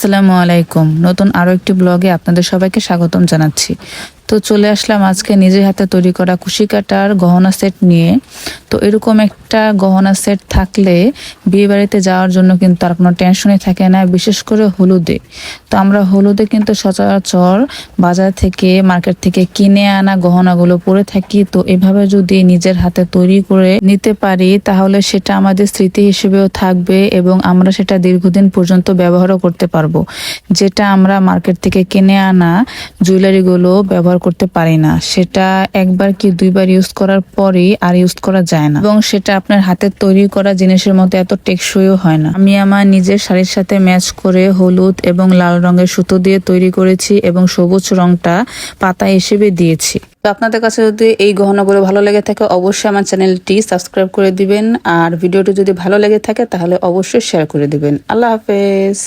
আসসালামু আলাইকুম। নতুন আরো একটি ব্লগে আপনাদের সবাইকে স্বাগতম জানাচ্ছি। তো চলে আসলাম আজকে নিজের হাতে তৈরি করা কুশি কাটার গহনা সেট নিয়ে। তো এরকম একটা গহনা সেট থাকলে বিয়ে বাড়িতে যাওয়ার জন্য কিন্তু আর কোনো টেনশনই থাকে না, বিশেষ করে হলুদে। তো আমরা হলুদে কিন্তু সচরাচর বাজার থেকে মার্কেট থেকে কিনে আনা গহনাগুলো পরে থাকি। তো এভাবে যদি নিজের হাতে তৈরি করে নিতে পারি তাহলে সেটা আমাদের স্মৃতি হিসেবেও থাকবে এবং আমরা সেটা দীর্ঘদিন পর্যন্ত ব্যবহারও করতে পারবো, যেটা আমরা মার্কেট থেকে কিনে আনা জুয়েলারিগুলো ব্যবহার করতে পারি না। সেটা একবার কি দুইবার ইউজ করার পরেই আর ইউজ করা যায় না এবং সেটা আপনার হাতের তৈরি করা জিনিসের মতো এত টেকসইও হয় না। আমি আমার নিজের শাড়ির সাথে ম্যাচ করে হলুদ এবং লাল রঙের সুতো দিয়ে তৈরি করেছি এবং সবুজ রংটা পাতা হিসেবে দিয়েছি। তো আপনাদের কাছে যদি এই গহনাগুলো ভালো লেগে থাকে অবশ্যই আমার চ্যানেলটি সাবস্ক্রাইব করে দিবেন, আর ভিডিওটি যদি ভালো লেগে থাকে তাহলে অবশ্যই শেয়ার করে দিবেন। আল্লাহ হাফেজ।